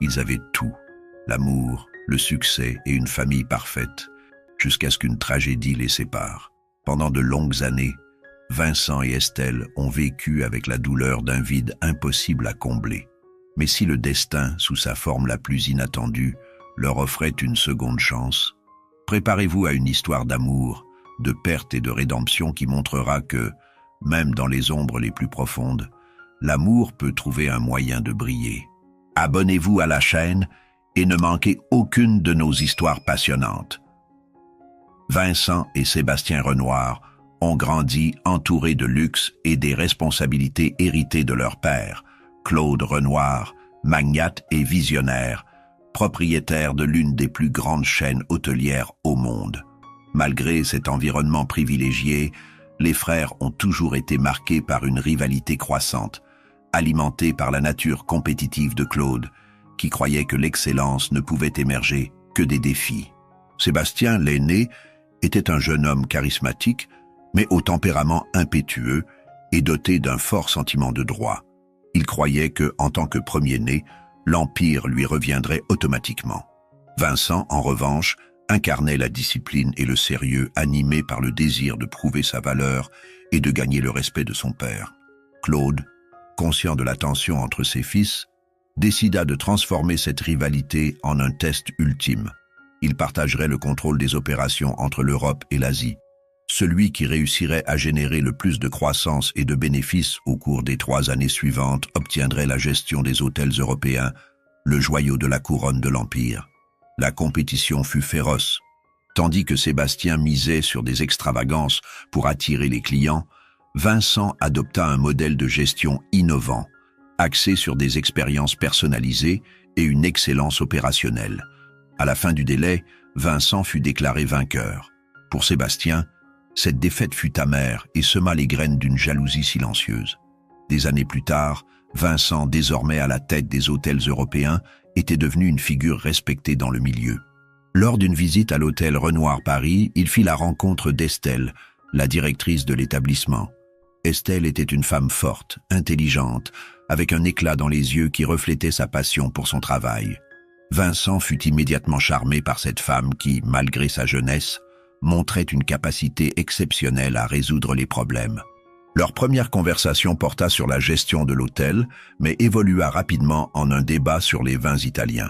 Ils avaient tout, l'amour, le succès et une famille parfaite, jusqu'à ce qu'une tragédie les sépare. Pendant de longues années, Vincent et Estelle ont vécu avec la douleur d'un vide impossible à combler. Mais si le destin, sous sa forme la plus inattendue, leur offrait une seconde chance, préparez-vous à une histoire d'amour, de perte et de rédemption qui montrera que, même dans les ombres les plus profondes, l'amour peut trouver un moyen de briller. Abonnez-vous à la chaîne et ne manquez aucune de nos histoires passionnantes. Vincent et Sébastien Renoir ont grandi entourés de luxe et des responsabilités héritées de leur père, Claude Renoir, magnate et visionnaire, propriétaire de l'une des plus grandes chaînes hôtelières au monde. Malgré cet environnement privilégié, les frères ont toujours été marqués par une rivalité croissante, alimentée par la nature compétitive de Claude, qui croyait que l'excellence ne pouvait émerger que des défis. Sébastien, l'aîné, était un jeune homme charismatique, mais au tempérament impétueux et doté d'un fort sentiment de droit. Il croyait que, en tant que premier-né, l'empire lui reviendrait automatiquement. Vincent, en revanche, incarnait la discipline et le sérieux animé par le désir de prouver sa valeur et de gagner le respect de son père. Claude, conscient de la tension entre ses fils, décida de transformer cette rivalité en un test ultime. Il partagerait le contrôle des opérations entre l'Europe et l'Asie. Celui qui réussirait à générer le plus de croissance et de bénéfices au cours des 3 années suivantes obtiendrait la gestion des hôtels européens, le joyau de la couronne de l'Empire. La compétition fut féroce. Tandis que Sébastien misait sur des extravagances pour attirer les clients, Vincent adopta un modèle de gestion innovant, axé sur des expériences personnalisées et une excellence opérationnelle. À la fin du délai, Vincent fut déclaré vainqueur. Pour Sébastien, cette défaite fut amère et sema les graines d'une jalousie silencieuse. Des années plus tard, Vincent, désormais à la tête des hôtels européens, était devenu une figure respectée dans le milieu. Lors d'une visite à l'hôtel Renoir Paris, il fit la rencontre d'Estelle, la directrice de l'établissement. Estelle était une femme forte, intelligente, avec un éclat dans les yeux qui reflétait sa passion pour son travail. Vincent fut immédiatement charmé par cette femme qui, malgré sa jeunesse, montrait une capacité exceptionnelle à résoudre les problèmes. Leur première conversation porta sur la gestion de l'hôtel, mais évolua rapidement en un débat sur les vins italiens,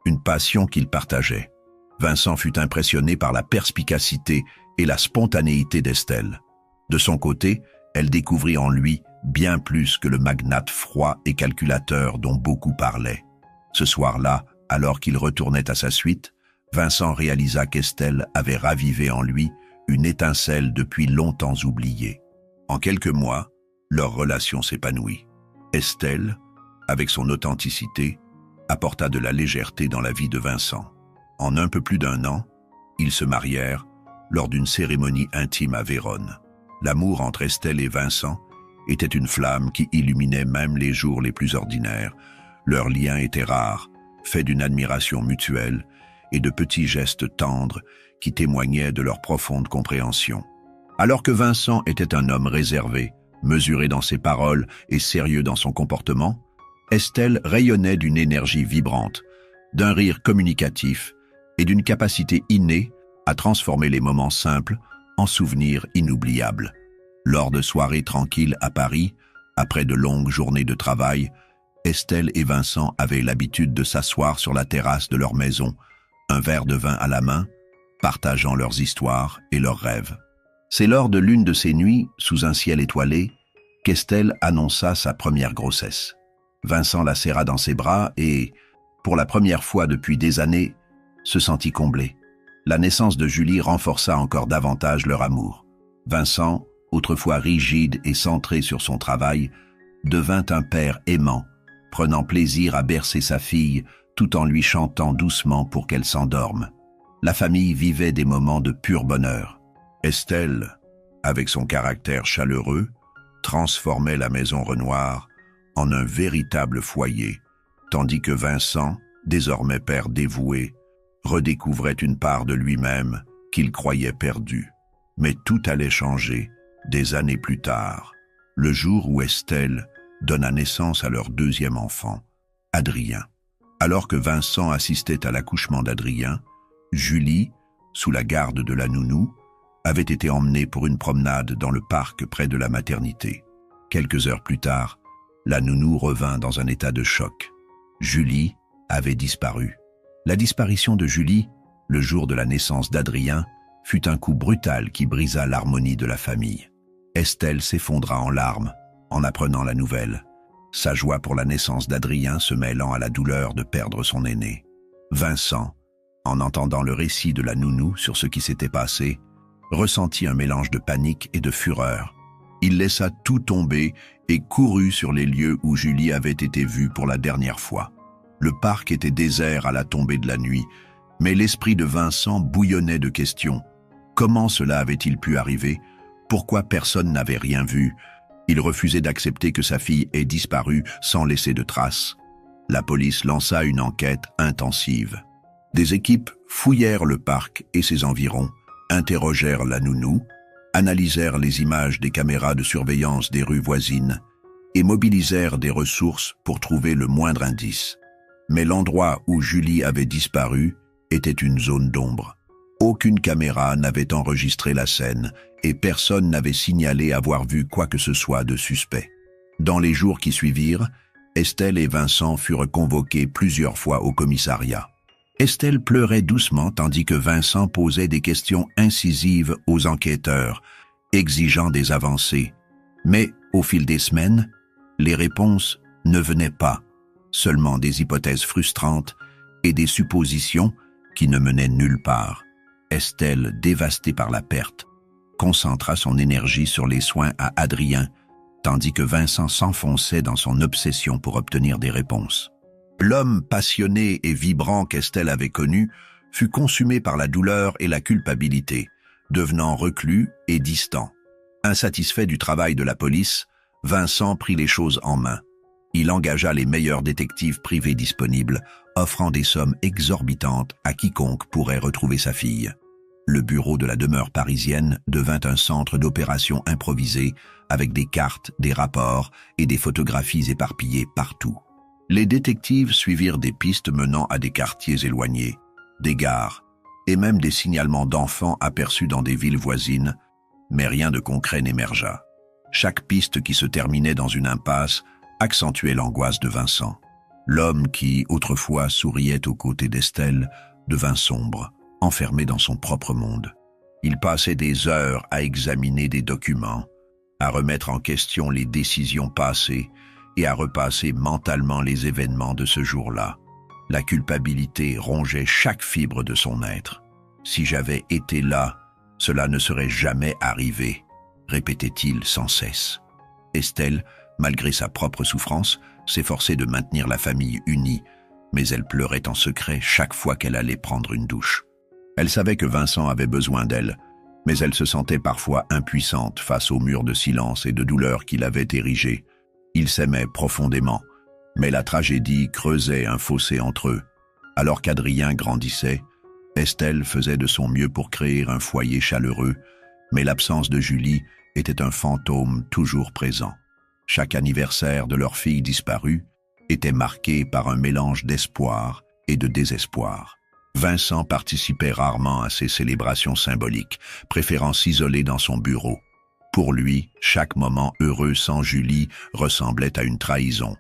une passion qu'ils partageaient. Vincent fut impressionné par la perspicacité et la spontanéité d'Estelle. De son côté, elle découvrit en lui bien plus que le magnate froid et calculateur dont beaucoup parlaient. Ce soir-là, alors qu'il retournait à sa suite, Vincent réalisa qu'Estelle avait ravivé en lui une étincelle depuis longtemps oubliée. En quelques mois, leur relation s'épanouit. Estelle, avec son authenticité, apporta de la légèreté dans la vie de Vincent. En un peu plus d'1 an, ils se marièrent lors d'une cérémonie intime à Vérone. L'amour entre Estelle et Vincent était une flamme qui illuminait même les jours les plus ordinaires. Leur lien était rare, fait d'une admiration mutuelle et de petits gestes tendres qui témoignaient de leur profonde compréhension. Alors que Vincent était un homme réservé, mesuré dans ses paroles et sérieux dans son comportement, Estelle rayonnait d'une énergie vibrante, d'un rire communicatif et d'une capacité innée à transformer les moments simples en souvenirs inoubliables. Lors de soirées tranquilles à Paris, après de longues journées de travail, Estelle et Vincent avaient l'habitude de s'asseoir sur la terrasse de leur maison, un verre de vin à la main, partageant leurs histoires et leurs rêves. C'est lors de l'une de ces nuits, sous un ciel étoilé, qu'Estelle annonça sa première grossesse. Vincent la serra dans ses bras et, pour la première fois depuis des années, se sentit comblé. La naissance de Julie renforça encore davantage leur amour. Vincent, autrefois rigide et centré sur son travail, devint un père aimant, prenant plaisir à bercer sa fille tout en lui chantant doucement pour qu'elle s'endorme. La famille vivait des moments de pur bonheur. Estelle, avec son caractère chaleureux, transformait la maison Renoir en un véritable foyer, tandis que Vincent, désormais père dévoué, redécouvrait une part de lui-même qu'il croyait perdue. Mais tout allait changer des années plus tard, le jour où Estelle donna naissance à leur 2e enfant, Adrien. Alors que Vincent assistait à l'accouchement d'Adrien, Julie, sous la garde de la nounou, avait été emmenée pour une promenade dans le parc près de la maternité. Quelques heures plus tard, la nounou revint dans un état de choc. Julie avait disparu. La disparition de Julie, le jour de la naissance d'Adrien, fut un coup brutal qui brisa l'harmonie de la famille. Estelle s'effondra en larmes en apprenant la nouvelle, sa joie pour la naissance d'Adrien se mêlant à la douleur de perdre son aîné. Vincent, en entendant le récit de la nounou sur ce qui s'était passé, ressentit un mélange de panique et de fureur. Il laissa tout tomber et courut sur les lieux où Julie avait été vue pour la dernière fois. Le parc était désert à la tombée de la nuit, mais l'esprit de Vincent bouillonnait de questions. Comment cela avait-il pu arriver? Pourquoi personne n'avait rien vu? Il refusait d'accepter que sa fille ait disparu sans laisser de traces. La police lança une enquête intensive. Des équipes fouillèrent le parc et ses environs, interrogèrent la nounou, analysèrent les images des caméras de surveillance des rues voisines et mobilisèrent des ressources pour trouver le moindre indice. Mais l'endroit où Julie avait disparu était une zone d'ombre. Aucune caméra n'avait enregistré la scène et personne n'avait signalé avoir vu quoi que ce soit de suspect. Dans les jours qui suivirent, Estelle et Vincent furent convoqués plusieurs fois au commissariat. Estelle pleurait doucement tandis que Vincent posait des questions incisives aux enquêteurs, exigeant des avancées. Mais, au fil des semaines, les réponses ne venaient pas, seulement des hypothèses frustrantes et des suppositions qui ne menaient nulle part. Estelle, dévastée par la perte, concentra son énergie sur les soins à Adrien, tandis que Vincent s'enfonçait dans son obsession pour obtenir des réponses. L'homme passionné et vibrant qu'Estelle avait connu fut consumé par la douleur et la culpabilité, devenant reclus et distant. Insatisfait du travail de la police, Vincent prit les choses en main. Il engagea les meilleurs détectives privés disponibles, offrant des sommes exorbitantes à quiconque pourrait retrouver sa fille. Le bureau de la demeure parisienne devint un centre d'opérations improvisé avec des cartes, des rapports et des photographies éparpillées partout. Les détectives suivirent des pistes menant à des quartiers éloignés, des gares et même des signalements d'enfants aperçus dans des villes voisines, mais rien de concret n'émergea. Chaque piste qui se terminait dans une impasse accentuait l'angoisse de Vincent. L'homme qui, autrefois, souriait aux côtés d'Estelle, devint sombre, enfermé dans son propre monde. Il passait des heures à examiner des documents, à remettre en question les décisions passées et à repasser mentalement les événements de ce jour-là. La culpabilité rongeait chaque fibre de son être. « Si j'avais été là, cela ne serait jamais arrivé », répétait-il sans cesse. Estelle, malgré sa propre souffrance, s'efforçait de maintenir la famille unie, mais elle pleurait en secret chaque fois qu'elle allait prendre une douche. Elle savait que Vincent avait besoin d'elle, mais elle se sentait parfois impuissante face au mur de silence et de douleur qu'il avait érigé. Ils s'aimaient profondément, mais la tragédie creusait un fossé entre eux. Alors qu'Adrien grandissait, Estelle faisait de son mieux pour créer un foyer chaleureux, mais l'absence de Julie était un fantôme toujours présent. Chaque anniversaire de leur fille disparue était marqué par un mélange d'espoir et de désespoir. Vincent participait rarement à ces célébrations symboliques, préférant s'isoler dans son bureau. Pour lui, chaque moment heureux sans Julie ressemblait à une trahison.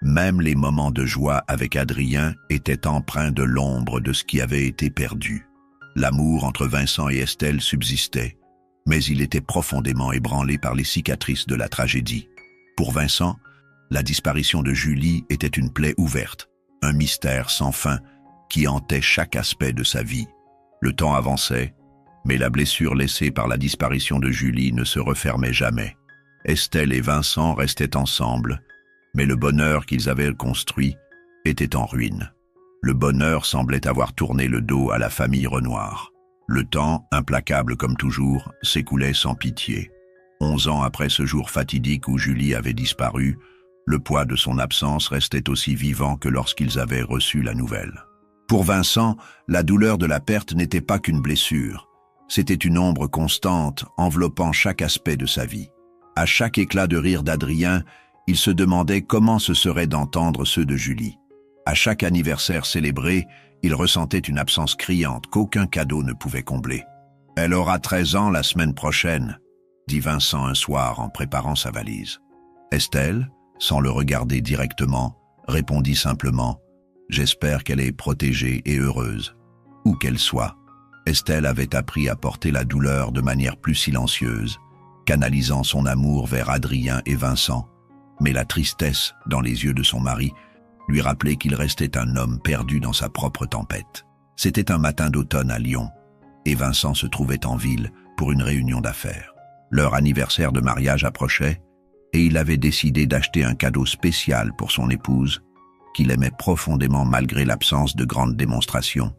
Même les moments de joie avec Adrien étaient empreints de l'ombre de ce qui avait été perdu. L'amour entre Vincent et Estelle subsistait, mais il était profondément ébranlé par les cicatrices de la tragédie. Pour Vincent, la disparition de Julie était une plaie ouverte, un mystère sans fin qui hantait chaque aspect de sa vie. Le temps avançait, mais la blessure laissée par la disparition de Julie ne se refermait jamais. Estelle et Vincent restaient ensemble, mais le bonheur qu'ils avaient construit était en ruine. Le bonheur semblait avoir tourné le dos à la famille Renoir. Le temps, implacable comme toujours, s'écoulait sans pitié. 11 ans après ce jour fatidique où Julie avait disparu, le poids de son absence restait aussi vivant que lorsqu'ils avaient reçu la nouvelle. Pour Vincent, la douleur de la perte n'était pas qu'une blessure. C'était une ombre constante enveloppant chaque aspect de sa vie. À chaque éclat de rire d'Adrien, il se demandait comment ce serait d'entendre ceux de Julie. À chaque anniversaire célébré, il ressentait une absence criante qu'aucun cadeau ne pouvait combler. « Elle aura 13 ans la semaine prochaine », dit Vincent un soir en préparant sa valise. Estelle, sans le regarder directement, répondit simplement « J'espère qu'elle est protégée et heureuse. » Où qu'elle soit, Estelle avait appris à porter la douleur de manière plus silencieuse, canalisant son amour vers Adrien et Vincent. Mais la tristesse dans les yeux de son mari lui rappelait qu'il restait un homme perdu dans sa propre tempête. C'était un matin d'automne à Lyon, et Vincent se trouvait en ville pour une réunion d'affaires. Leur anniversaire de mariage approchait, et il avait décidé d'acheter un cadeau spécial pour son épouse, qu'il aimait profondément malgré l'absence de grandes démonstrations.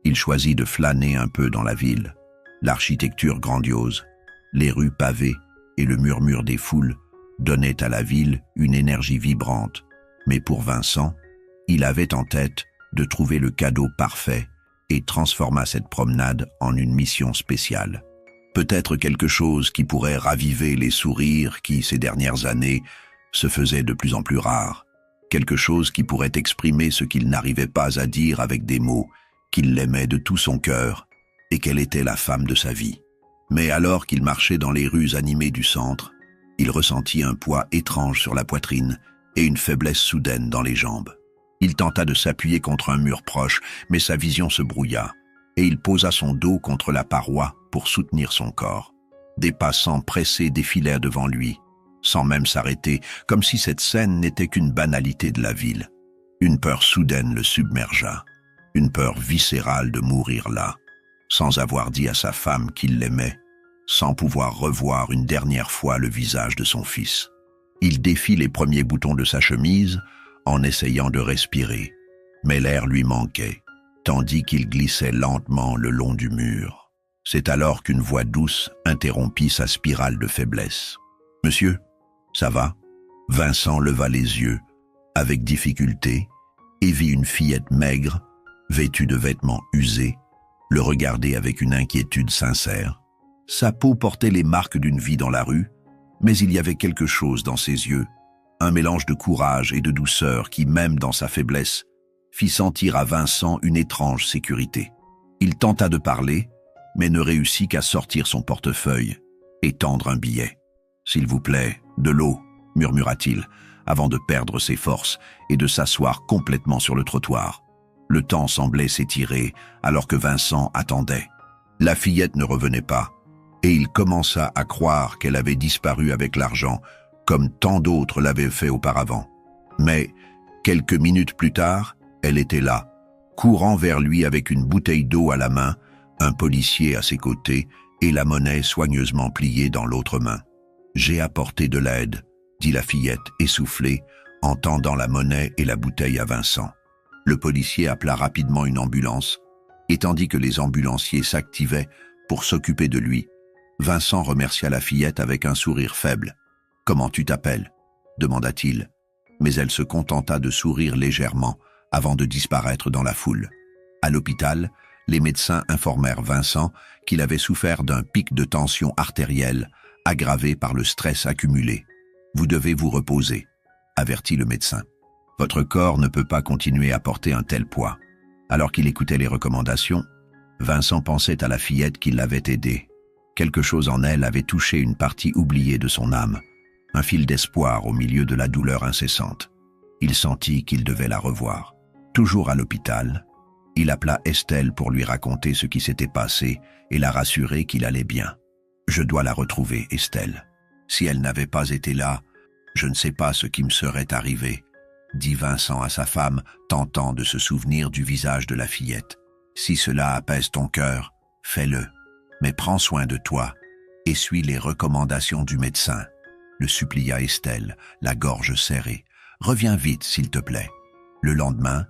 Il choisit de flâner un peu dans la ville. L'architecture grandiose, les rues pavées et le murmure des foules donnaient à la ville une énergie vibrante. Mais pour Vincent, il avait en tête de trouver le cadeau parfait et transforma cette promenade en une mission spéciale. Peut-être quelque chose qui pourrait raviver les sourires qui, ces dernières années, se faisaient de plus en plus rares. Quelque chose qui pourrait exprimer ce qu'il n'arrivait pas à dire avec des mots, qu'il l'aimait de tout son cœur et qu'elle était la femme de sa vie. Mais alors qu'il marchait dans les rues animées du centre, il ressentit un poids étrange sur la poitrine et une faiblesse soudaine dans les jambes. Il tenta de s'appuyer contre un mur proche, mais sa vision se brouilla, et il posa son dos contre la paroi pour soutenir son corps. Des passants pressés défilèrent devant lui, sans même s'arrêter, comme si cette scène n'était qu'une banalité de la ville. Une peur soudaine le submergea, une peur viscérale de mourir là, sans avoir dit à sa femme qu'il l'aimait, sans pouvoir revoir une dernière fois le visage de son fils. Il défit les premiers boutons de sa chemise en essayant de respirer, mais l'air lui manquait, tandis qu'il glissait lentement le long du mur. C'est alors qu'une voix douce interrompit sa spirale de faiblesse. « Monsieur, ça va ?» Vincent leva les yeux, avec difficulté, et vit une fillette maigre, vêtue de vêtements usés, le regarder avec une inquiétude sincère. Sa peau portait les marques d'une vie dans la rue, mais il y avait quelque chose dans ses yeux, un mélange de courage et de douceur qui, même dans sa faiblesse, fit sentir à Vincent une étrange sécurité. Il tenta de parler, mais ne réussit qu'à sortir son portefeuille et tendre un billet. « S'il vous plaît, de l'eau » murmura-t-il, avant de perdre ses forces et de s'asseoir complètement sur le trottoir. Le temps semblait s'étirer alors que Vincent attendait. La fillette ne revenait pas, et il commença à croire qu'elle avait disparu avec l'argent, comme tant d'autres l'avaient fait auparavant. Mais, quelques minutes plus tard, elle était là, courant vers lui avec une bouteille d'eau à la main, un policier à ses côtés et la monnaie soigneusement pliée dans l'autre main. « J'ai apporté de l'aide », dit la fillette essoufflée, en tendant la monnaie et la bouteille à Vincent. Le policier appela rapidement une ambulance, et tandis que les ambulanciers s'activaient pour s'occuper de lui, Vincent remercia la fillette avec un sourire faible. « Comment tu t'appelles » demanda-t-il, mais elle se contenta de sourire légèrement avant de disparaître dans la foule. À l'hôpital, les médecins informèrent Vincent qu'il avait souffert d'un pic de tension artérielle aggravé par le stress accumulé. « Vous devez vous reposer », avertit le médecin. « Votre corps ne peut pas continuer à porter un tel poids. » Alors qu'il écoutait les recommandations, Vincent pensait à la fillette qui l'avait aidé. Quelque chose en elle avait touché une partie oubliée de son âme, un fil d'espoir au milieu de la douleur incessante. Il sentit qu'il devait la revoir. Toujours à l'hôpital, il appela Estelle pour lui raconter ce qui s'était passé et la rassurer qu'il allait bien. « Je dois la retrouver, Estelle. Si elle n'avait pas été là, je ne sais pas ce qui me serait arrivé, » dit Vincent à sa femme, tentant de se souvenir du visage de la fillette. « Si cela apaise ton cœur, fais-le. Mais prends soin de toi et suis les recommandations du médecin. » le supplia Estelle, la gorge serrée. « Reviens vite, s'il te plaît. » Le lendemain,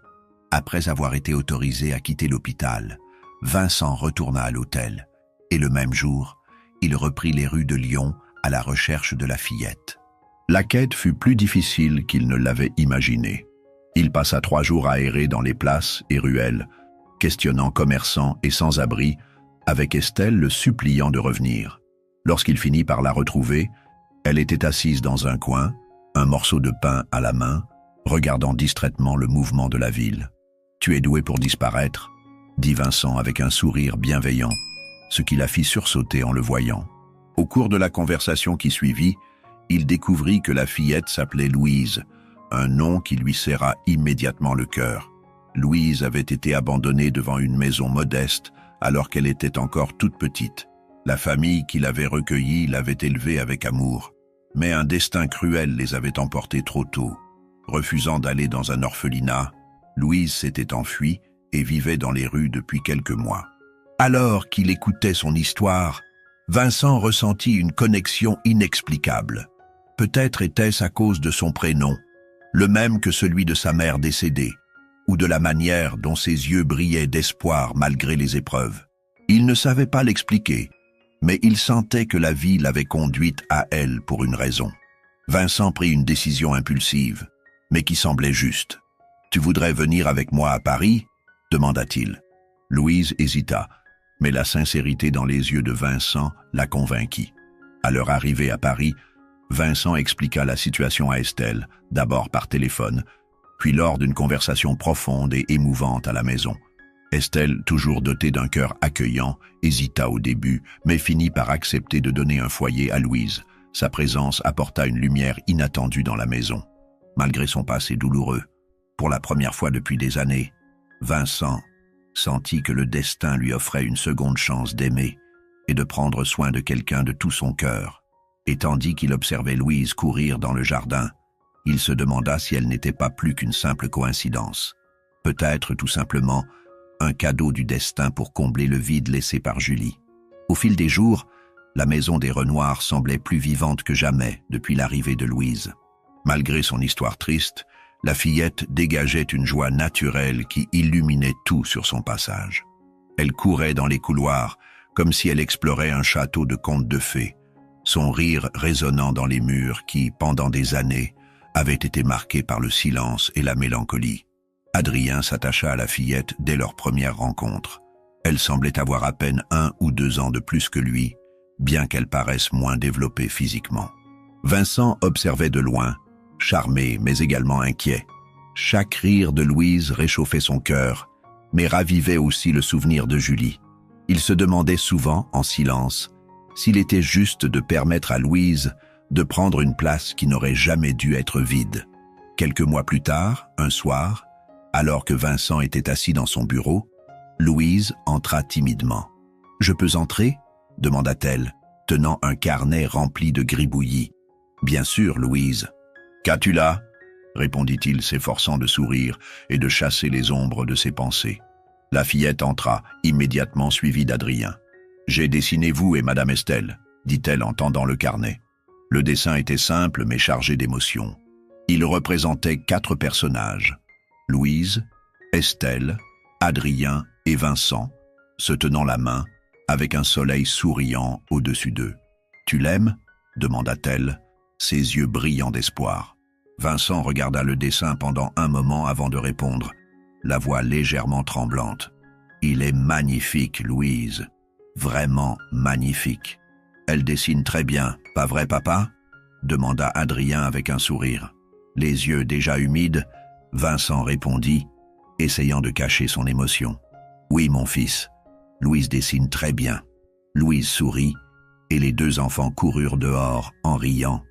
après avoir été autorisé à quitter l'hôpital, Vincent retourna à l'hôtel, et le même jour, il reprit les rues de Lyon à la recherche de la fillette. La quête fut plus difficile qu'il ne l'avait imaginé. Il passa 3 jours à errer dans les places et ruelles, questionnant commerçants et sans-abri, avec Estelle le suppliant de revenir. Lorsqu'il finit par la retrouver, elle était assise dans un coin, un morceau de pain à la main, regardant distraitement le mouvement de la ville. « Tu es doué pour disparaître », dit Vincent avec un sourire bienveillant, ce qui la fit sursauter en le voyant. Au cours de la conversation qui suivit, il découvrit que la fillette s'appelait Louise, un nom qui lui serra immédiatement le cœur. Louise avait été abandonnée devant une maison modeste alors qu'elle était encore toute petite. La famille qui l'avait recueillie l'avait élevée avec amour, mais un destin cruel les avait emportés trop tôt. Refusant d'aller dans un orphelinat, Louise s'était enfuie et vivait dans les rues depuis quelques mois. Alors qu'il écoutait son histoire, Vincent ressentit une connexion inexplicable. Peut-être était-ce à cause de son prénom, le même que celui de sa mère décédée, ou de la manière dont ses yeux brillaient d'espoir malgré les épreuves. Il ne savait pas l'expliquer, mais il sentait que la vie l'avait conduite à elle pour une raison. Vincent prit une décision impulsive, mais qui semblait juste. « Tu voudrais venir avec moi à Paris ?» demanda-t-il. Louise hésita, mais la sincérité dans les yeux de Vincent la convainquit. À leur arrivée à Paris, Vincent expliqua la situation à Estelle, d'abord par téléphone, puis lors d'une conversation profonde et émouvante à la maison. Estelle, toujours dotée d'un cœur accueillant, hésita au début, mais finit par accepter de donner un foyer à Louise. Sa présence apporta une lumière inattendue dans la maison. Malgré son passé douloureux, pour la première fois depuis des années, Vincent sentit que le destin lui offrait une seconde chance d'aimer et de prendre soin de quelqu'un de tout son cœur. Et tandis qu'il observait Louise courir dans le jardin, il se demanda si elle n'était pas plus qu'une simple coïncidence. Peut-être tout simplement un cadeau du destin pour combler le vide laissé par Julie. Au fil des jours, la maison des Renoir semblait plus vivante que jamais depuis l'arrivée de Louise. Malgré son histoire triste, la fillette dégageait une joie naturelle qui illuminait tout sur son passage. Elle courait dans les couloirs comme si elle explorait un château de contes de fées, son rire résonnant dans les murs qui, pendant des années, avaient été marqués par le silence et la mélancolie. Adrien s'attacha à la fillette dès leur première rencontre. Elle semblait avoir à peine 1 ou 2 ans de plus que lui, bien qu'elle paraisse moins développée physiquement. Vincent observait de loin, charmé mais également inquiet. Chaque rire de Louise réchauffait son cœur, mais ravivait aussi le souvenir de Julie. Il se demandait souvent, en silence, s'il était juste de permettre à Louise de prendre une place qui n'aurait jamais dû être vide. Quelques mois plus tard, un soir, alors que Vincent était assis dans son bureau, Louise entra timidement. « Je peux entrer ?» demanda-t-elle, tenant un carnet rempli de gribouillis. « Bien sûr, Louise. »« Qu'as-tu là ?» répondit-il, s'efforçant de sourire et de chasser les ombres de ses pensées. La fillette entra, immédiatement suivie d'Adrien. « J'ai dessiné vous et Madame Estelle, » dit-elle en tendant le carnet. Le dessin était simple mais chargé d'émotion. Il représentait 4 personnages, Louise, Estelle, Adrien et Vincent, se tenant la main, avec un soleil souriant au-dessus d'eux. « Tu l'aimes ?» demanda-t-elle, ses yeux brillants d'espoir. Vincent regarda le dessin pendant un moment avant de répondre, la voix légèrement tremblante. « Il est magnifique, Louise. Vraiment magnifique. Elle dessine très bien, pas vrai, papa ?» demanda Adrien avec un sourire. Les yeux déjà humides, Vincent répondit, essayant de cacher son émotion. « Oui, mon fils. Louise dessine très bien. » Louise sourit, et les 2 enfants coururent dehors en riant,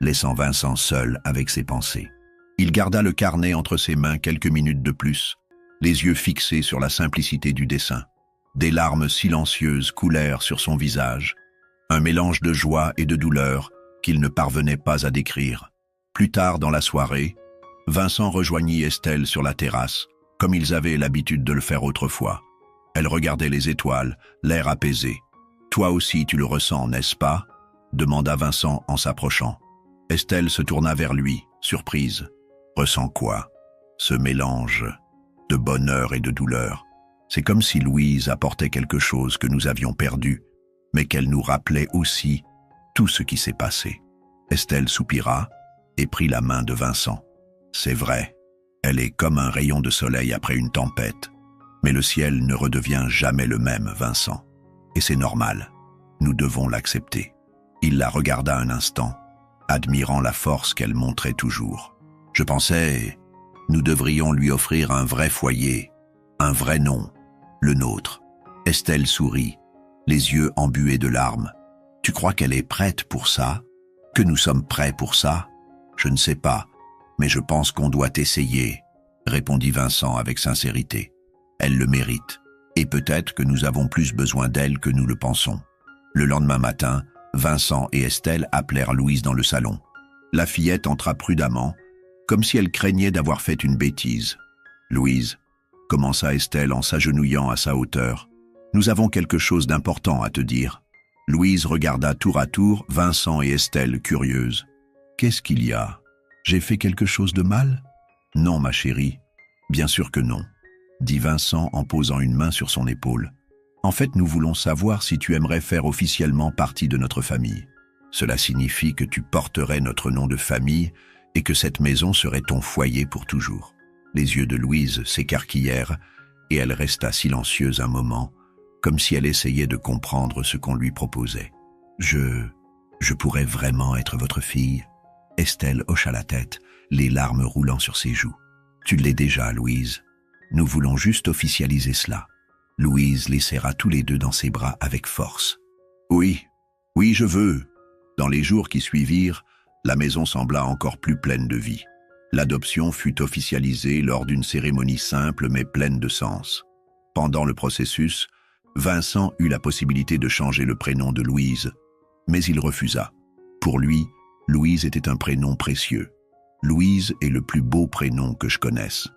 laissant Vincent seul avec ses pensées. Il garda le carnet entre ses mains quelques minutes de plus, les yeux fixés sur la simplicité du dessin. Des larmes silencieuses coulèrent sur son visage, un mélange de joie et de douleur qu'il ne parvenait pas à décrire. Plus tard dans la soirée, Vincent rejoignit Estelle sur la terrasse, comme ils avaient l'habitude de le faire autrefois. Elle regardait les étoiles, l'air apaisé. « Toi aussi tu le ressens, n'est-ce pas ?» demanda Vincent en s'approchant. Estelle se tourna vers lui, surprise. « Ressens quoi ?» Ce mélange de bonheur et de douleur. C'est comme si Louise apportait quelque chose que nous avions perdu, mais qu'elle nous rappelait aussi tout ce qui s'est passé. Estelle soupira et prit la main de Vincent. C'est vrai, elle est comme un rayon de soleil après une tempête. Mais le ciel ne redevient jamais le même, Vincent. Et c'est normal, nous devons l'accepter. Il la regarda un instant, admirant la force qu'elle montrait toujours. Je pensais Nous devrions lui offrir un vrai foyer, un vrai nom, le nôtre. Estelle sourit, les yeux embués de larmes. Tu crois qu'elle est prête pour ça? Que nous sommes prêts pour ça? Je ne sais pas, mais je pense qu'on doit essayer, répondit Vincent avec sincérité. Elle le mérite, et peut-être que nous avons plus besoin d'elle que nous le pensons. Le lendemain matin, Vincent et Estelle appelèrent Louise dans le salon. La fillette entra prudemment, comme si elle craignait d'avoir fait une bêtise. « Louise, » commença Estelle en s'agenouillant à sa hauteur, « nous avons quelque chose d'important à te dire. » Louise regarda tour à tour Vincent et Estelle, curieuse. « Qu'est-ce qu'il y a? J'ai fait quelque chose de mal? » « Non, ma chérie, bien sûr que non, » dit Vincent en posant une main sur son épaule. « En fait, nous voulons savoir si tu aimerais faire officiellement partie de notre famille. Cela signifie que tu porterais notre nom de famille et que cette maison serait ton foyer pour toujours. » Les yeux de Louise s'écarquillèrent et elle resta silencieuse un moment, comme si elle essayait de comprendre ce qu'on lui proposait. « Je pourrais vraiment être votre fille ?» Estelle hocha la tête, les larmes roulant sur ses joues. « Tu l'es déjà, Louise. Nous voulons juste officialiser cela. » Louise les serra tous les deux dans ses bras avec force. « Oui, oui, je veux. » Dans les jours qui suivirent, la maison sembla encore plus pleine de vie. L'adoption fut officialisée lors d'une cérémonie simple mais pleine de sens. Pendant le processus, Vincent eut la possibilité de changer le prénom de Louise, mais il refusa. Pour lui, Louise était un prénom précieux. Louise est le plus beau prénom que je connaisse.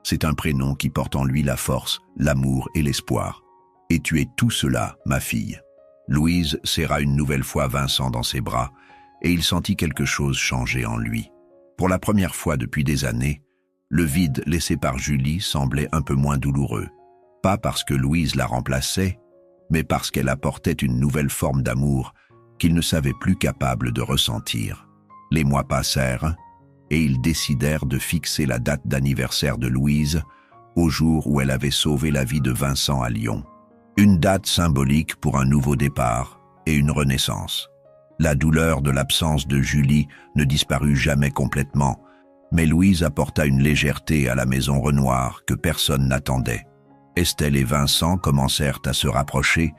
C'est un prénom qui porte en lui la force, l'amour et l'espoir. Et tu es tout cela, ma fille. Louise serra une nouvelle fois Vincent dans ses bras, et il sentit quelque chose changer en lui. Pour la première fois depuis des années, le vide laissé par Julie semblait un peu moins douloureux. Pas parce que Louise la remplaçait, mais parce qu'elle apportait une nouvelle forme d'amour qu'il ne savait plus capable de ressentir. Les mois passèrent, et ils décidèrent de fixer la date d'anniversaire de Louise au jour où elle avait sauvé la vie de Vincent à Lyon. Une date symbolique pour un nouveau départ et une renaissance. La douleur de l'absence de Julie ne disparut jamais complètement, mais Louise apporta une légèreté à la maison Renoir que personne n'attendait. Estelle et Vincent commencèrent à se rapprocher,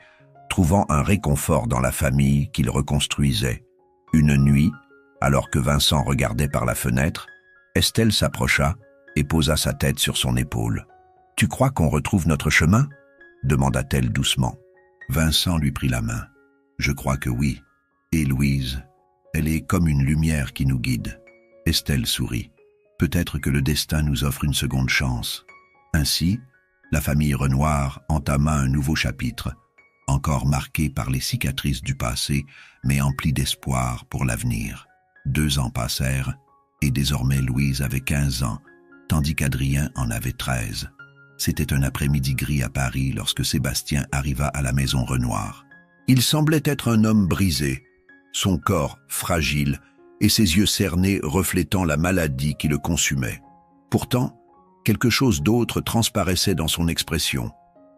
trouvant un réconfort dans la famille qu'ils reconstruisaient. Une nuit, alors que Vincent regardait par la fenêtre, Estelle s'approcha et posa sa tête sur son épaule. « Tu crois qu'on retrouve notre chemin ?» demanda-t-elle doucement. Vincent lui prit la main. « Je crois que oui. Et Louise, elle est comme une lumière qui nous guide. » Estelle sourit. « Peut-être que le destin nous offre une seconde chance. » Ainsi, la famille Renoir entama un nouveau chapitre, encore marqué par les cicatrices du passé, mais empli d'espoir pour l'avenir. 2 ans passèrent, et désormais Louise avait 15 ans, tandis qu'Adrien en avait 13. C'était un après-midi gris à Paris lorsque Sébastien arriva à la maison Renoir. Il semblait être un homme brisé, son corps fragile et ses yeux cernés reflétant la maladie qui le consumait. Pourtant, quelque chose d'autre transparaissait dans son expression,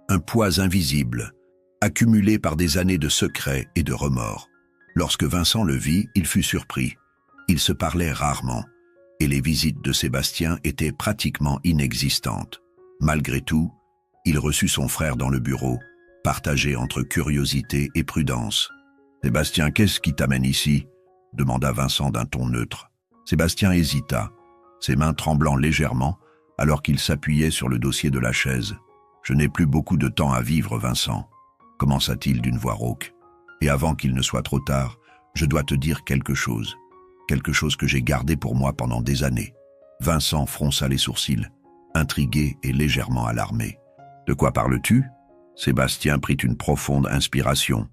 un poids invisible, accumulé par des années de secrets et de remords. Lorsque Vincent le vit, il fut surpris. Ils se parlaient rarement, et les visites de Sébastien étaient pratiquement inexistantes. Malgré tout, il reçut son frère dans le bureau, partagé entre curiosité et prudence. « Sébastien, qu'est-ce qui t'amène ici ?» demanda Vincent d'un ton neutre. Sébastien hésita, ses mains tremblant légèrement, alors qu'il s'appuyait sur le dossier de la chaise. « Je n'ai plus beaucoup de temps à vivre, Vincent, » commença-t-il d'une voix rauque. « Et avant qu'il ne soit trop tard, je dois te dire quelque chose que j'ai gardé pour moi pendant des années. » Vincent fronça les sourcils, intrigué et légèrement alarmé. « De quoi parles-tu » Sébastien prit une profonde inspiration,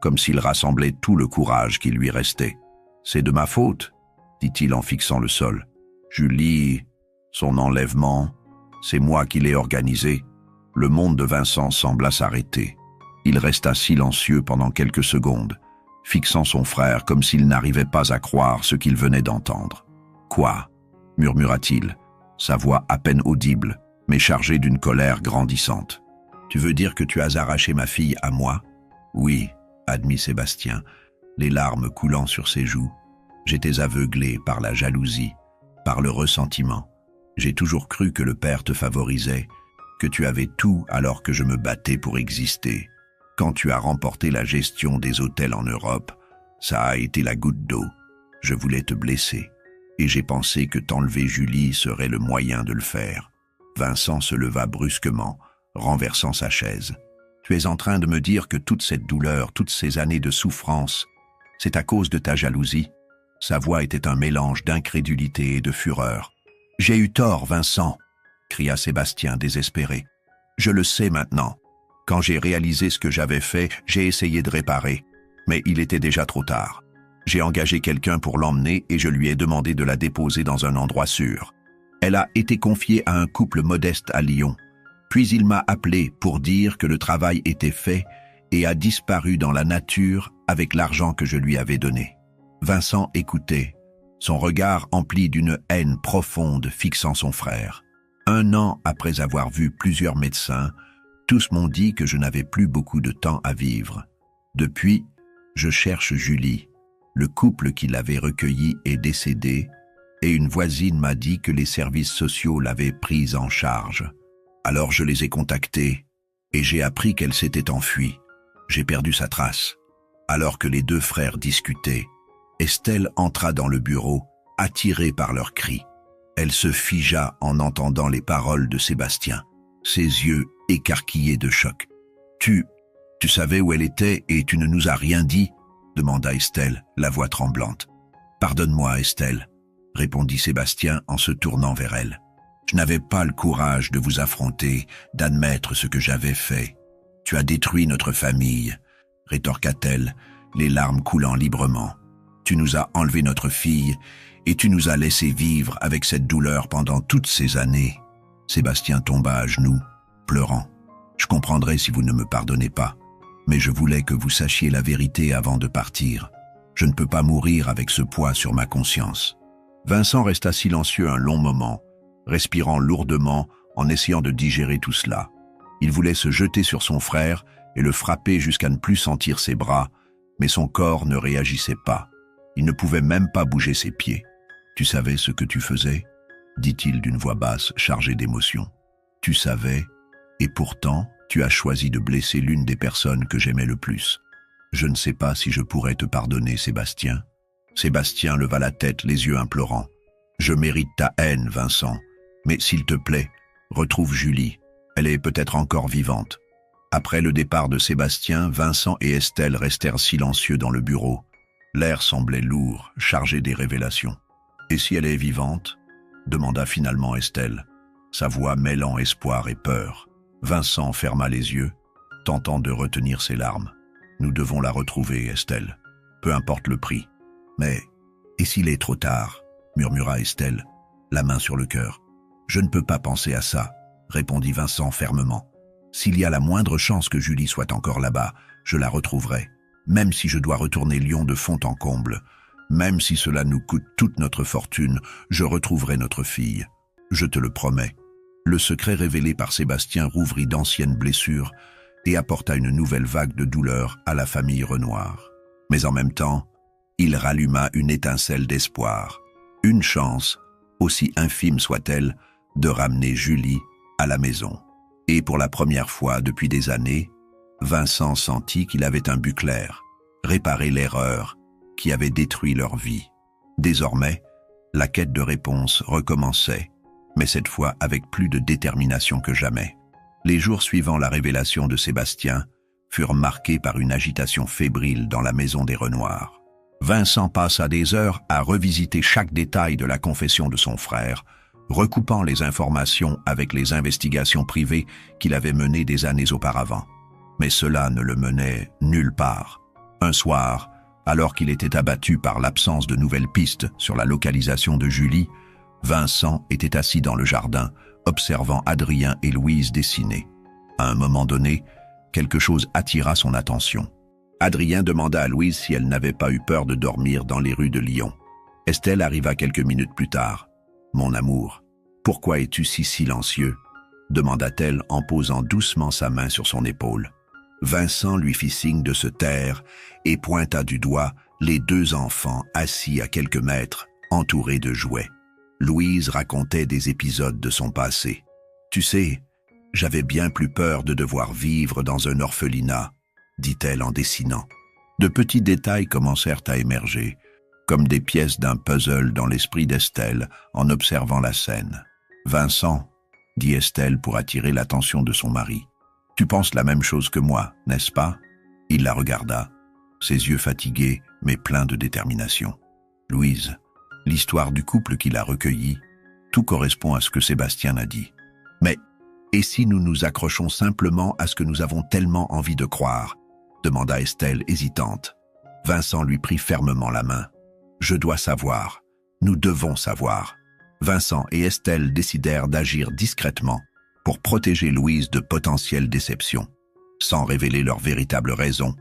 comme s'il rassemblait tout le courage qui lui restait. « C'est de ma faute, » dit-il en fixant le sol. « Julie, son enlèvement, c'est moi qui l'ai organisé. » Le monde de Vincent sembla s'arrêter. Il resta silencieux pendant quelques secondes, fixant son frère comme s'il n'arrivait pas à croire ce qu'il venait d'entendre. « Quoi » murmura-t-il, sa voix à peine audible, mais chargée d'une colère grandissante. « Tu veux dire que tu as arraché ma fille à moi ?»« Oui, » admit Sébastien, les larmes coulant sur ses joues. « J'étais aveuglé par la jalousie, par le ressentiment. J'ai toujours cru que le père te favorisait, que tu avais tout alors que je me battais pour exister. Quand tu as remporté la gestion des hôtels en Europe, ça a été la goutte d'eau. Je voulais te blesser, et j'ai pensé que t'enlever Julie serait le moyen de le faire. Vincent se leva brusquement, renversant sa chaise. Tu es en train de me dire que toute cette douleur, toutes ces années de souffrance, c'est à cause de ta jalousie? Sa voix était un mélange d'incrédulité et de fureur. J'ai eu tort, Vincent, cria Sébastien désespéré. Je le sais maintenant. Quand j'ai réalisé ce que j'avais fait, j'ai essayé de réparer, mais il était déjà trop tard. J'ai engagé quelqu'un pour l'emmener et je lui ai demandé de la déposer dans un endroit sûr. Elle a été confiée à un couple modeste à Lyon. Puis il m'a appelé pour dire que le travail était fait et a disparu dans la nature avec l'argent que je lui avais donné. Vincent écoutait, son regard empli d'une haine profonde fixant son frère. 1 an après avoir vu plusieurs médecins, tous m'ont dit que je n'avais plus beaucoup de temps à vivre. Depuis, je cherche Julie. Le couple qui l'avait recueillie est décédé et une voisine m'a dit que les services sociaux l'avaient prise en charge. Alors je les ai contactés et j'ai appris qu'elle s'était enfuie. J'ai perdu sa trace. Alors que les 2 frères discutaient, Estelle entra dans le bureau, attirée par leurs cris. Elle se figea en entendant les paroles de Sébastien, ses yeux écarquillés de choc. Tu savais où elle était et tu ne nous as rien dit ?» demanda Estelle, la voix tremblante. « Pardonne-moi, Estelle » répondit Sébastien en se tournant vers elle. « Je n'avais pas le courage de vous affronter, d'admettre ce que j'avais fait. Tu as détruit notre famille, » rétorqua-t-elle, les larmes coulant librement. « Tu nous as enlevé notre fille et tu nous as laissé vivre avec cette douleur pendant toutes ces années. » Sébastien tomba à genoux, pleurant. « Je comprendrai si vous ne me pardonnez pas, mais je voulais que vous sachiez la vérité avant de partir. Je ne peux pas mourir avec ce poids sur ma conscience. » Vincent resta silencieux un long moment, respirant lourdement en essayant de digérer tout cela. Il voulait se jeter sur son frère et le frapper jusqu'à ne plus sentir ses bras, mais son corps ne réagissait pas. Il ne pouvait même pas bouger ses pieds. « Tu savais ce que tu faisais ?» dit-il d'une voix basse chargée d'émotion. « Tu savais, et pourtant, tu as choisi de blesser l'une des personnes que j'aimais le plus. Je ne sais pas si je pourrais te pardonner, Sébastien. » Sébastien leva la tête, les yeux implorants. « Je mérite ta haine, Vincent, mais s'il te plaît, retrouve Julie. Elle est peut-être encore vivante. » Après le départ de Sébastien, Vincent et Estelle restèrent silencieux dans le bureau. L'air semblait lourd, chargé des révélations. « Et si elle est vivante ?» demanda finalement Estelle, sa voix mêlant espoir et peur. Vincent ferma les yeux, tentant de retenir ses larmes. « Nous devons la retrouver, Estelle, peu importe le prix. »« Mais, et s'il est trop tard ?» murmura Estelle, la main sur le cœur. « Je ne peux pas penser à ça, » répondit Vincent fermement. « S'il y a la moindre chance que Julie soit encore là-bas, je la retrouverai, même si je dois retourner Lyon de fond en comble. Même si cela nous coûte toute notre fortune, je retrouverai notre fille. Je te le promets. » Le secret révélé par Sébastien rouvrit d'anciennes blessures et apporta une nouvelle vague de douleur à la famille Renoir. Mais en même temps, il ralluma une étincelle d'espoir. Une chance, aussi infime soit-elle, de ramener Julie à la maison. Et pour la première fois depuis des années, Vincent sentit qu'il avait un but clair, réparer l'erreur qui avait détruit leur vie. Désormais, la quête de réponse recommençait, mais cette fois avec plus de détermination que jamais. Les jours suivant la révélation de Sébastien furent marqués par une agitation fébrile dans la maison des Renoir. Vincent passa des heures à revisiter chaque détail de la confession de son frère, recoupant les informations avec les investigations privées qu'il avait menées des années auparavant. Mais cela ne le menait nulle part. Un soir, alors qu'il était abattu par l'absence de nouvelles pistes sur la localisation de Julie, Vincent était assis dans le jardin, observant Adrien et Louise dessiner. À un moment donné, quelque chose attira son attention. Adrien demanda à Louise si elle n'avait pas eu peur de dormir dans les rues de Lyon. Estelle arriva quelques minutes plus tard. « Mon amour, pourquoi es-tu si silencieux ?» demanda-t-elle en posant doucement sa main sur son épaule. Vincent lui fit signe de se taire et pointa du doigt les 2 enfants assis à quelques mètres, entourés de jouets. Louise racontait des épisodes de son passé. « Tu sais, j'avais bien plus peur de devoir vivre dans un orphelinat, dit-elle en dessinant. De petits détails commencèrent à émerger, comme des pièces d'un puzzle dans l'esprit d'Estelle en observant la scène. « Vincent, dit Estelle pour attirer l'attention de son mari, tu penses la même chose que moi, n'est-ce pas ?» Il la regarda, ses yeux fatigués mais pleins de détermination. « Louise, l'histoire du couple qui l'a recueilli, tout correspond à ce que Sébastien a dit. Mais, et si nous nous accrochons simplement à ce que nous avons tellement envie de croire ?» demanda Estelle hésitante. Vincent lui prit fermement la main. « Je dois savoir. Nous devons savoir. » Vincent et Estelle décidèrent d'agir discrètement pour protéger Louise de potentielles déceptions. Sans révéler leur véritable raison,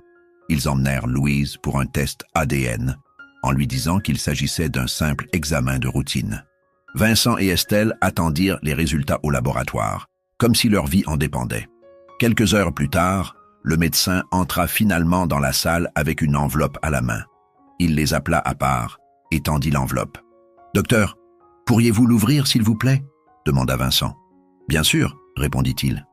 ils emmenèrent Louise pour un test ADN, en lui disant qu'il s'agissait d'un simple examen de routine. Vincent et Estelle attendirent les résultats au laboratoire, comme si leur vie en dépendait. Quelques heures plus tard, le médecin entra finalement dans la salle avec une enveloppe à la main. Il les appela à part et tendit l'enveloppe. « Docteur, pourriez-vous l'ouvrir, s'il vous plaît ?» demanda Vincent. « Bien sûr, » répondit-il.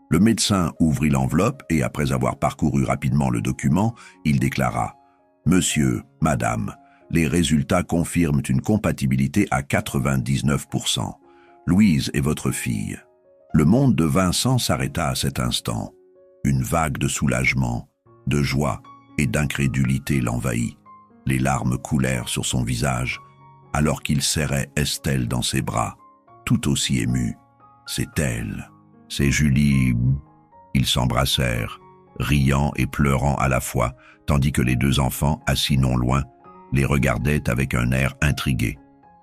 Le médecin ouvrit l'enveloppe et, après avoir parcouru rapidement le document, il déclara « Monsieur, madame, les résultats confirment une compatibilité à 99%. Louise est votre fille. » Le monde de Vincent s'arrêta à cet instant. Une vague de soulagement, de joie et d'incrédulité l'envahit. Les larmes coulèrent sur son visage, alors qu'il serrait Estelle dans ses bras, tout aussi ému. « C'est elle, c'est Julie. » Ils s'embrassèrent, riant et pleurant à la fois, tandis que les deux enfants, assis non loin, les regardaient avec un air intrigué.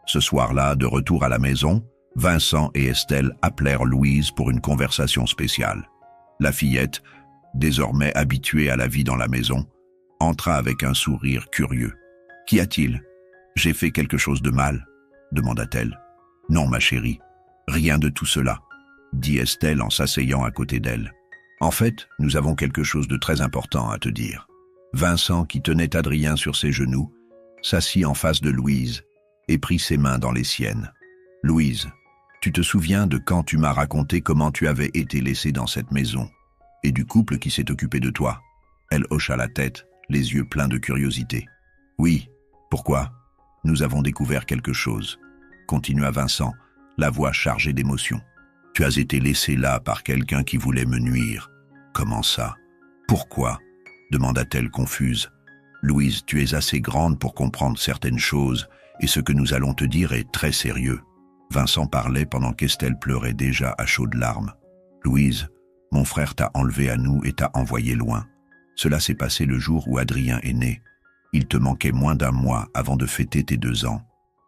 Ce soir-là, de retour à la maison, Vincent et Estelle appelèrent Louise pour une conversation spéciale. La fillette, désormais habituée à la vie dans la maison, entra avec un sourire curieux. « Qu'y a-t-il ? J'ai fait quelque chose de mal ?» demanda-t-elle. « Non, ma chérie, rien de tout cela, » dit Estelle en s'asseyant à côté d'elle. « En fait, nous avons quelque chose de très important à te dire. » Vincent, qui tenait Adrien sur ses genoux, s'assit en face de Louise et prit ses mains dans les siennes. « Louise, tu te souviens de quand tu m'as raconté comment tu avais été laissée dans cette maison et du couple qui s'est occupé de toi ?» Elle hocha la tête, les yeux pleins de curiosité. « Oui, pourquoi ? Nous avons découvert quelque chose, » continua Vincent, la voix chargée d'émotion. « Tu as été laissée là par quelqu'un qui voulait me nuire. Comment ça ? Pourquoi ? » demanda-t-elle confuse. « Louise, tu es assez grande pour comprendre certaines choses, et ce que nous allons te dire est très sérieux. » Vincent parlait pendant qu'Estelle pleurait déjà à chaudes larmes. « Louise, mon frère t'a enlevé à nous et t'a envoyé loin. Cela s'est passé le jour où Adrien est né. Il te manquait moins d'un mois avant de fêter tes 2 ans. »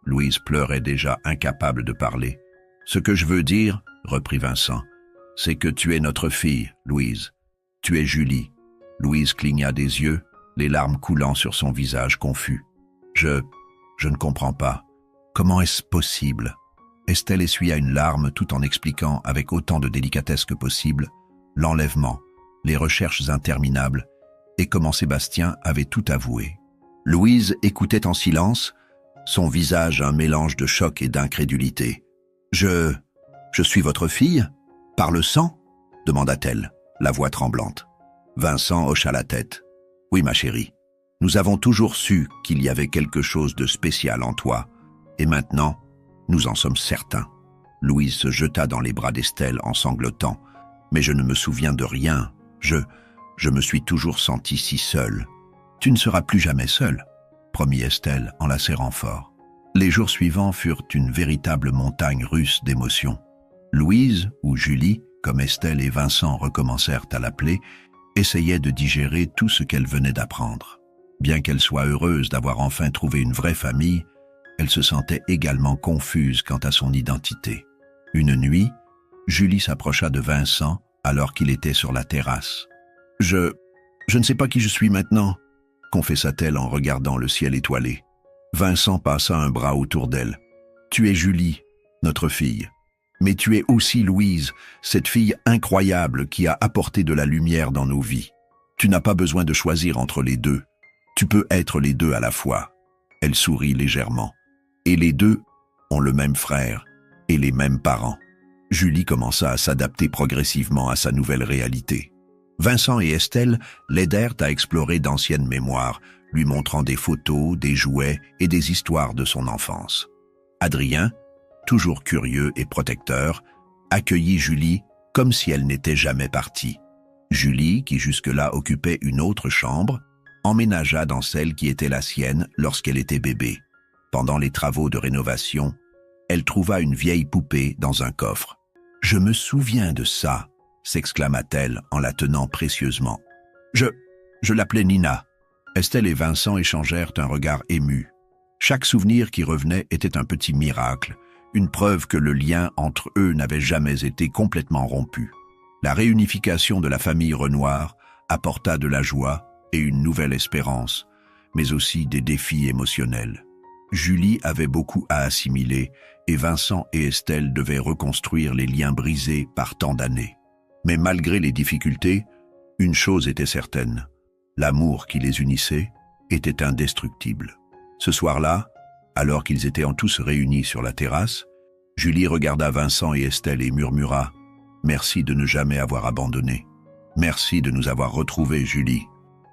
Louise pleurait déjà, incapable de parler. « Ce que je veux dire, » reprit Vincent, « c'est que tu es notre fille, Louise. Tu es Julie. » Louise cligna des yeux, les larmes coulant sur son visage confus. « Je ne comprends pas. Comment est-ce possible ?» Estelle essuya une larme tout en expliquant avec autant de délicatesse que possible l'enlèvement, les recherches interminables et comment Sébastien avait tout avoué. Louise écoutait en silence, son visage un mélange de choc et d'incrédulité. « Je suis votre fille ? Par le sang ?» demanda-t-elle, la voix tremblante. Vincent hocha la tête. « Oui, ma chérie, nous avons toujours su qu'il y avait quelque chose de spécial en toi, et maintenant, nous en sommes certains. » Louise se jeta dans les bras d'Estelle en sanglotant. « Mais je ne me souviens de rien. Je me suis toujours sentie si seule. »« Tu ne seras plus jamais seule, » promit Estelle en la serrant fort. Les jours suivants furent une véritable montagne russe d'émotions. Louise, ou Julie, comme Estelle et Vincent recommencèrent à l'appeler, essayait de digérer tout ce qu'elle venait d'apprendre. Bien qu'elle soit heureuse d'avoir enfin trouvé une vraie famille, elle se sentait également confuse quant à son identité. Une nuit, Julie s'approcha de Vincent alors qu'il était sur la terrasse. « Je ne sais pas qui je suis maintenant, » confessa-t-elle en regardant le ciel étoilé. Vincent passa un bras autour d'elle. « Tu es Julie, notre fille. Mais tu es aussi Louise, cette fille incroyable qui a apporté de la lumière dans nos vies. Tu n'as pas besoin de choisir entre les deux. Tu peux être les deux à la fois. » Elle sourit légèrement. « Et les deux, ont le même frère et les mêmes parents. Julie commença à s'adapter progressivement à sa nouvelle réalité. Vincent et Estelle l'aidèrent à explorer d'anciennes mémoires, lui montrant des photos, des jouets et des histoires de son enfance. Adrien, toujours curieux et protecteur, accueillit Julie comme si elle n'était jamais partie. Julie, qui jusque-là occupait une autre chambre, emménagea dans celle qui était la sienne lorsqu'elle était bébé. Pendant les travaux de rénovation, elle trouva une vieille poupée dans un coffre. « Je me souviens de ça », s'exclama-t-elle en la tenant précieusement. « Je l'appelais Nina. » Estelle et Vincent échangèrent un regard ému. Chaque souvenir qui revenait était un petit miracle, une preuve que le lien entre eux n'avait jamais été complètement rompu. La réunification de la famille Renoir apporta de la joie et une nouvelle espérance, mais aussi des défis émotionnels. Julie avait beaucoup à assimiler et Vincent et Estelle devaient reconstruire les liens brisés par tant d'années. Mais malgré les difficultés, une chose était certaine, l'amour qui les unissait était indestructible. Ce soir-là, alors qu'ils étaient tous réunis sur la terrasse, Julie regarda Vincent et Estelle et murmura « Merci de ne jamais avoir abandonné. Merci de nous avoir retrouvés, Julie »,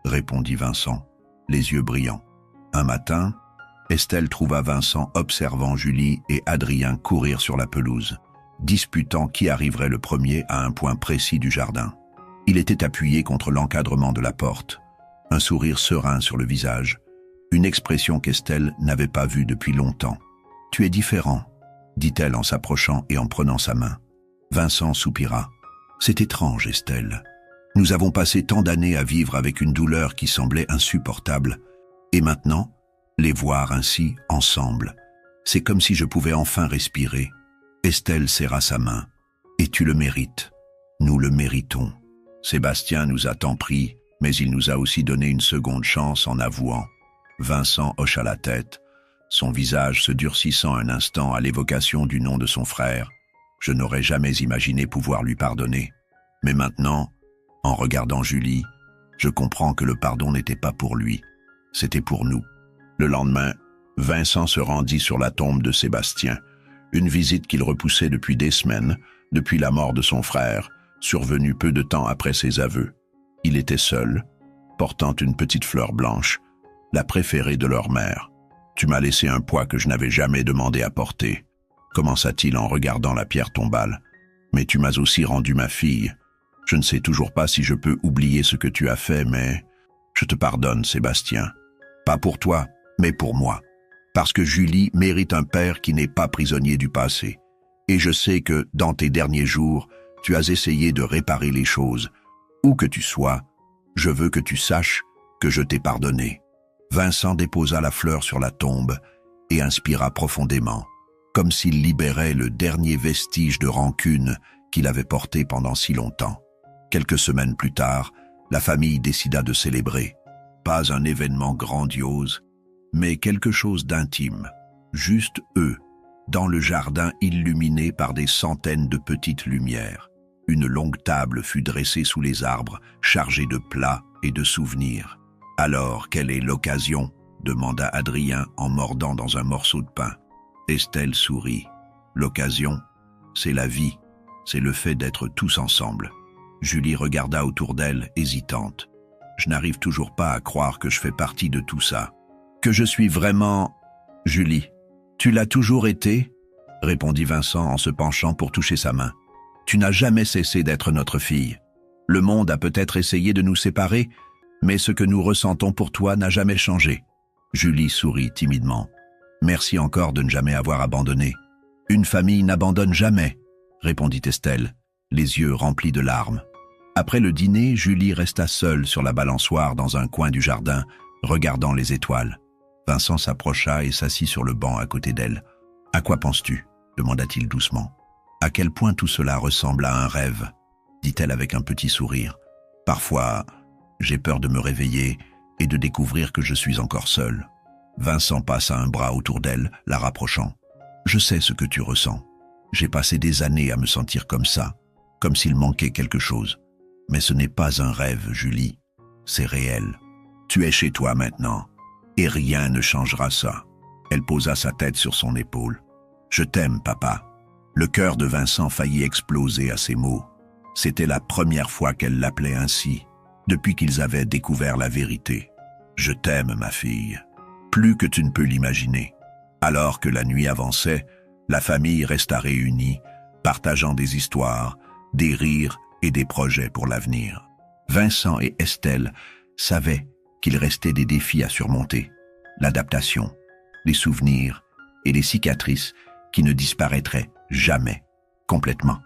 répondit Vincent, les yeux brillants. Un matin, Estelle trouva Vincent observant Julie et Adrien courir sur la pelouse, disputant qui arriverait le premier à un point précis du jardin. Il était appuyé contre l'encadrement de la porte, un sourire serein sur le visage, une expression qu'Estelle n'avait pas vue depuis longtemps. « Tu es différent », dit-elle en s'approchant et en prenant sa main. Vincent soupira. « C'est étrange, Estelle. Nous avons passé tant d'années à vivre avec une douleur qui semblait insupportable, et maintenant, les voir ainsi, ensemble, c'est comme si je pouvais enfin respirer. » Estelle serra sa main. « Et tu le mérites. Nous le méritons. Sébastien nous a tant pris, mais il nous a aussi donné une seconde chance en avouant. » Vincent hocha la tête, son visage se durcissant un instant à l'évocation du nom de son frère. Je n'aurais jamais imaginé pouvoir lui pardonner. Mais maintenant, en regardant Julie, je comprends que le pardon n'était pas pour lui, c'était pour nous. Le lendemain, Vincent se rendit sur la tombe de Sébastien, une visite qu'il repoussait depuis des semaines, depuis la mort de son frère, survenue peu de temps après ses aveux. Il était seul, portant une petite fleur blanche, la préférée de leur mère. « Tu m'as laissé un poids que je n'avais jamais demandé à porter, » commença-t-il en regardant la pierre tombale. « Mais tu m'as aussi rendu ma fille. Je ne sais toujours pas si je peux oublier ce que tu as fait, mais je te pardonne, Sébastien. Pas pour toi, mais pour moi. Parce que Julie mérite un père qui n'est pas prisonnier du passé. Et je sais que, dans tes derniers jours, tu as essayé de réparer les choses. Où que tu sois, je veux que tu saches que je t'ai pardonné. » Vincent déposa la fleur sur la tombe et inspira profondément, comme s'il libérait le dernier vestige de rancune qu'il avait porté pendant si longtemps. Quelques semaines plus tard, la famille décida de célébrer. Pas un événement grandiose, mais quelque chose d'intime. Juste eux, dans le jardin illuminé par des centaines de petites lumières. Une longue table fut dressée sous les arbres, chargée de plats et de souvenirs. « Alors, quelle est l'occasion » demanda Adrien en mordant dans un morceau de pain. Estelle sourit. « L'occasion, c'est la vie, c'est le fait d'être tous ensemble. » Julie regarda autour d'elle, hésitante. « Je n'arrive toujours pas à croire que je fais partie de tout ça. Que je suis vraiment... » « Julie, tu l'as toujours été ?» répondit Vincent en se penchant pour toucher sa main. « Tu n'as jamais cessé d'être notre fille. Le monde a peut-être essayé de nous séparer, mais ce que nous ressentons pour toi n'a jamais changé. » Julie sourit timidement. « Merci encore de ne jamais avoir abandonné. »« Une famille n'abandonne jamais, » répondit Estelle, les yeux remplis de larmes. Après le dîner, Julie resta seule sur la balançoire dans un coin du jardin, regardant les étoiles. Vincent s'approcha et s'assit sur le banc à côté d'elle. « À quoi penses-tu » demanda-t-il doucement. « À quel point tout cela ressemble à un rêve ?» dit-elle avec un petit sourire. « Parfois, j'ai peur de me réveiller et de découvrir que je suis encore seul. » Vincent passa un bras autour d'elle, la rapprochant. « Je sais ce que tu ressens. J'ai passé des années à me sentir comme ça, comme s'il manquait quelque chose. Mais ce n'est pas un rêve, Julie. C'est réel. Tu es chez toi maintenant. Et rien ne changera ça. » Elle posa sa tête sur son épaule. « Je t'aime, papa. Le cœur de Vincent faillit exploser à ces mots. C'était la première fois qu'elle l'appelait ainsi, depuis qu'ils avaient découvert la vérité. Je t'aime, ma fille. Plus que tu ne peux l'imaginer. Alors que la nuit avançait, la famille resta réunie, partageant des histoires, des rires et des projets pour l'avenir. Vincent et Estelle savaient qu'il restait des défis à surmonter. L'adaptation, les souvenirs et les cicatrices qui ne disparaîtraient jamais, complètement.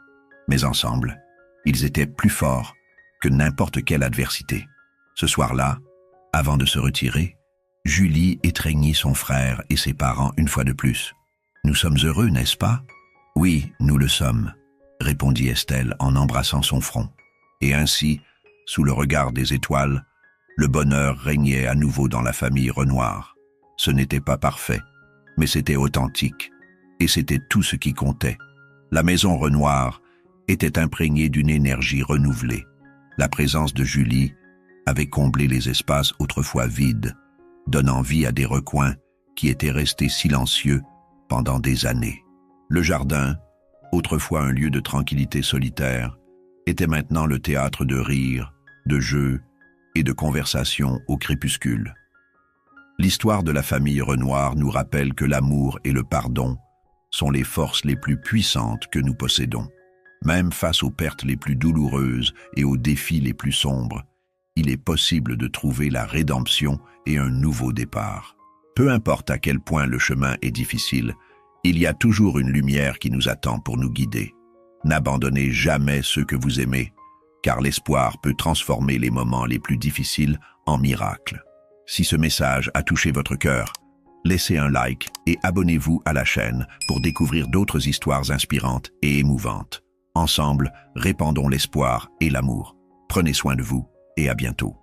Mais ensemble, ils étaient plus forts que n'importe quelle adversité. Ce soir-là, avant de se retirer, Julie étreignit son frère et ses parents une fois de plus. « Nous sommes heureux, n'est-ce pas ?»« Oui, nous le sommes », répondit Estelle en embrassant son front. Et ainsi, sous le regard des étoiles, le bonheur régnait à nouveau dans la famille Renoir. Ce n'était pas parfait, mais c'était authentique, et c'était tout ce qui comptait. La maison Renoir était imprégnée d'une énergie renouvelée. La présence de Julie avait comblé les espaces autrefois vides, donnant vie à des recoins qui étaient restés silencieux pendant des années. Le jardin, autrefois un lieu de tranquillité solitaire, était maintenant le théâtre de rires, de jeux et de conversations au crépuscule. L'histoire de la famille Renoir nous rappelle que l'amour et le pardon sont les forces les plus puissantes que nous possédons. Même face aux pertes les plus douloureuses et aux défis les plus sombres, il est possible de trouver la rédemption et un nouveau départ. Peu importe à quel point le chemin est difficile, il y a toujours une lumière qui nous attend pour nous guider. N'abandonnez jamais ceux que vous aimez, car l'espoir peut transformer les moments les plus difficiles en miracles. Si ce message a touché votre cœur, laissez un like et abonnez-vous à la chaîne pour découvrir d'autres histoires inspirantes et émouvantes. Ensemble, répandons l'espoir et l'amour. Prenez soin de vous et à bientôt.